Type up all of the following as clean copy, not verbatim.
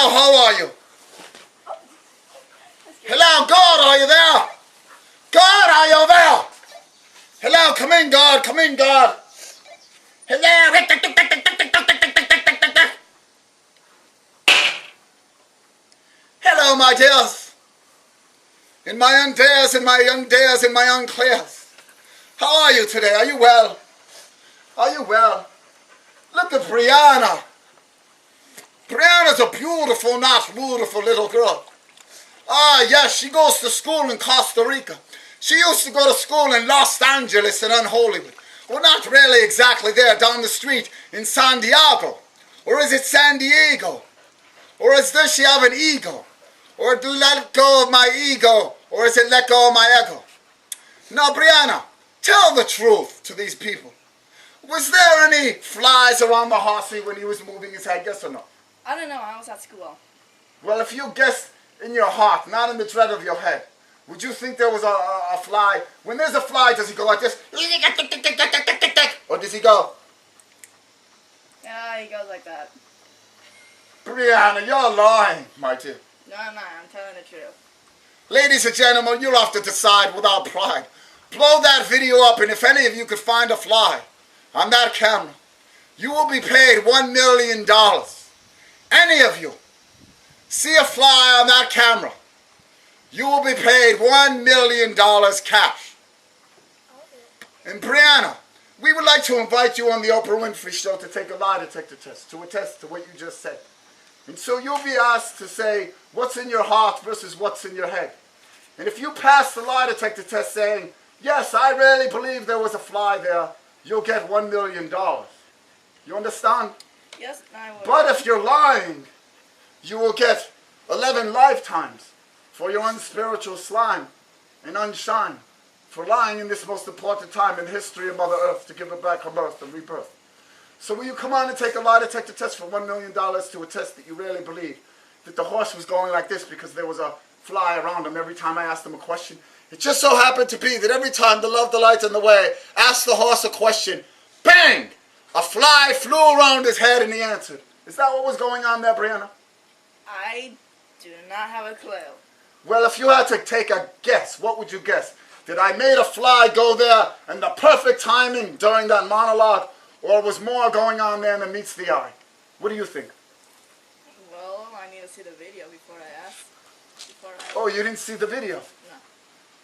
Hello, how are you? Hello, God, are you there? God, are you there? Hello, come in, God, come in, God. Hello. Hello, my dears. In my young days, in my young days, in my young class. How are you today? Are you well? Are you well? Look at Brianna. Brianna's a beautiful, not beautiful little girl. Ah, yes, she goes to school in Costa Rica. She used to go to school in Los Angeles and in Hollywood. Well, not really exactly there, down the street in San Diego. Or is it San Diego? Or does she have an ego? Or do let go of my ego? Or is it let go of my ego? Now, Brianna, tell the truth to these people. Was there any flies around the horsey when he was moving his head, yes or no? I don't know, I was at school. Well, if you guessed in your heart, not in the tread of your head, would you think there was a fly? When there's a fly, does he go like this? Or does he go? Yeah, he goes like that. Brianna, you're lying, my dear. No, I'm not. I'm telling the truth. Ladies and gentlemen, you'll have to decide without pride. Blow that video up, and if any of you could find a fly on that camera, you will be paid $1 million. Any of you see a fly on that camera, you will be paid $1 million cash. And Brianna, we would like to invite you on the Oprah Winfrey Show to take a lie detector test, to attest to what you just said. And so you'll be asked to say what's in your heart versus what's in your head. And if you pass the lie detector test saying, yes, I really believe there was a fly there, you'll get $1 million. You understand? Yes, I will. But if you're lying, you will get 11 lifetimes for your unspiritual slime and unshine, for lying in this most important time in the history of Mother Earth to give her back her mirth and rebirth. So will you come on and take a lie detector test for $1 million to attest that you really believe that the horse was going like this because there was a fly around him every time I asked him a question? It just so happened to be that every time the love, the light, and the way asked the horse a question, bang! A fly flew around his head and he answered. Is that what was going on there, Brianna? I do not have a clue. Well, if you had to take a guess, what would you guess? Did I made a fly go there and the perfect timing during that monologue, or was more going on there than meets the eye? What do you think? Well, I need to see the video before I ask. Oh, you didn't see the video?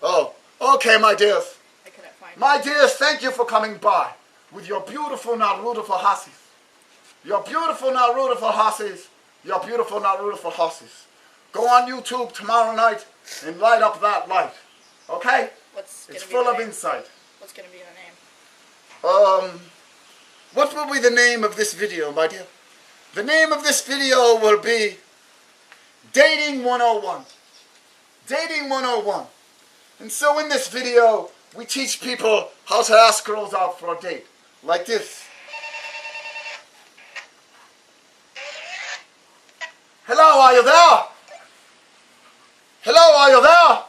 No. Oh, okay, my dears. I couldn't find it. My dears, thank you for coming by with your beautiful, not beautiful hussies. Your beautiful, not beautiful hussies. Your beautiful, not beautiful hussies. Go on YouTube tomorrow night and light up that light. Okay? It's full of insight. What's going to be the name? What will be the name of this video, my dear? The name of this video will be Dating 101. Dating 101. And so in this video, we teach people how to ask girls out for a date. Like this. Hello, are you there? Hello, are you there?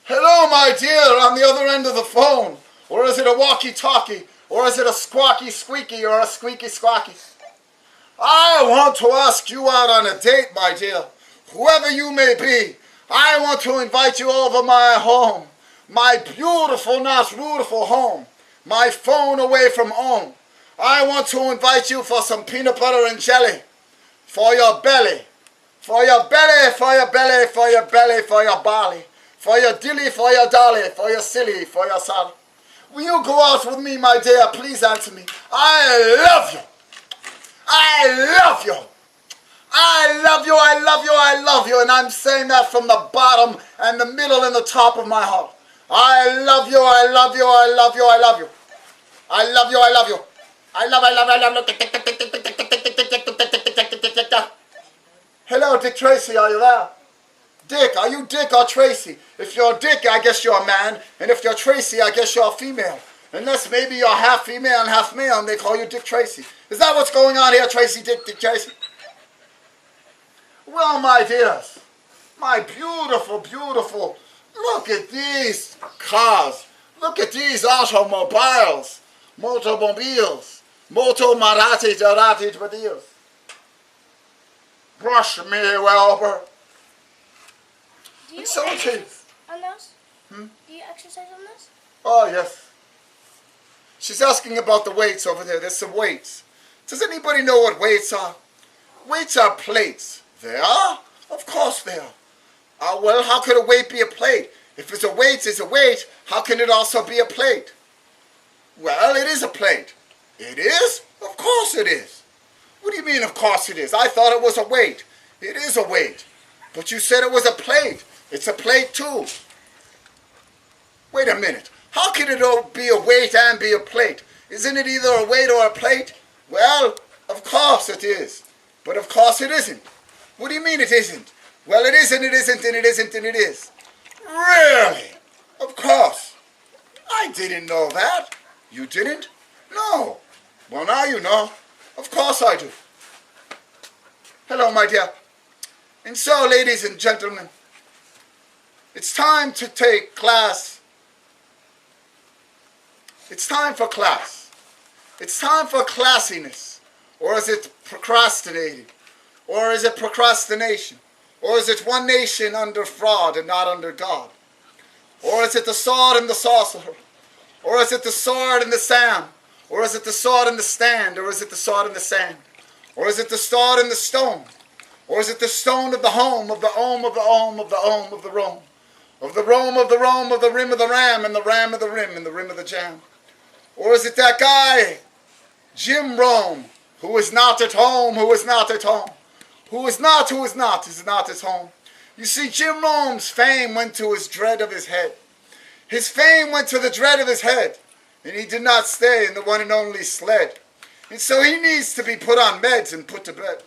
Hello, my dear, on the other end of the phone. Or is it a walkie-talkie? Or is it a squawky squeaky or a squeaky squawky? I want to ask you out on a date, my dear. Whoever you may be, I want to invite you over my home. My beautiful, not beautiful home. My phone away from home. I want to invite you for some peanut butter and jelly. For your belly. For your belly, for your belly, for your belly, for your belly. For your dilly, for your dolly, for your silly, for your son. Will you go out with me, my dear? Please answer me. I love you. I love you. I love you, I love you, I love you. And I'm saying that from the bottom and the middle and the top of my heart. I love you, I love you, I love you, I love you. I love you, I love you. I love you. Hello, Dick Tracy, are you there? Dick, are you Dick or Tracy? If you're Dick, I guess you're a man. And if you're Tracy, I guess you're a female. Unless maybe you're half female and half male and they call you Dick Tracy. Is that what's going on here, Tracy, Dick Tracy? Well, my dears, my beautiful, beautiful, look at these cars. Look at these automobiles. Moto Marathi Jarati Badios. brush me over. Do you It's okay. exercise on those? Hmm? Do you exercise on those? Oh, yes. She's asking about the weights over there. There's some weights. Does anybody know what weights are? Weights are plates. They are? Of course they are. Well, how could a weight be a plate? If it's a weight, how can it also be a plate? Well, it is a plate. It is? Of course it is. What do you mean, of course it is? I thought it was a weight. It is a weight. But you said it was a plate. It's a plate too. Wait a minute. How can it be a weight and be a plate? Isn't it either a weight or a plate? Well, of course it is. But of course it isn't. What do you mean it isn't? Well, it isn't, it isn't, and it isn't, and it is. Really? Of course. I didn't know that. You didn't? No. Well, now you know. Of course I do. Hello, my dear. And so, ladies and gentlemen, it's time to take class. It's time for class. It's time for classiness. Or is it procrastinating? Or is it procrastination? Or is it one nation under fraud and not under God? Or is it the sword and the sorcerer? Or is it the sword and the Sam? Or is it the sword and the stand? Or is it the sword and the sand? Or is it the sword and the stone? Or is it the stone of the home, of the ohm, of the ohm, of the ohm, of the Rome? Of the Rome, of the Rome, of the rim of the ram, and the ram of the rim, and the rim of the jam? Or is it that guy, Jim Rome, who is not at home, who is not at home? Who is not at home. You see, Jim Rome's fame went to his dread of his head. His fame went to the dread of his head, and he did not stay in the one and only sled. And so he needs to be put on meds and put to bed,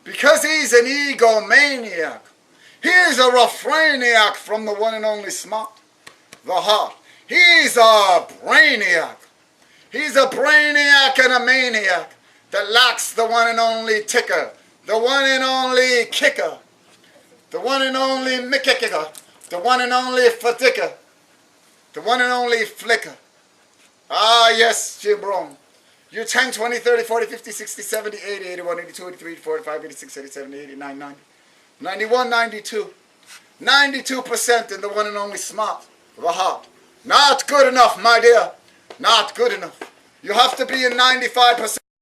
because he's an egomaniac. He's a refrainiac from the one and only smart, the heart. He's a brainiac. He's a brainiac and a maniac that lacks the one and only ticker, the one and only kicker, the one and only mickicker, the one and only fadicker, the one and only flicker. Ah, yes, Jim Rome. You're 10, 20, 30, 40, 50, 60, 70, 80, 81, 82, 83, 45, 86, 87, 89, 90, 91, 92. 92% in the one and only smart, the heart. Not good enough, my dear. Not good enough. You have to be in 95%.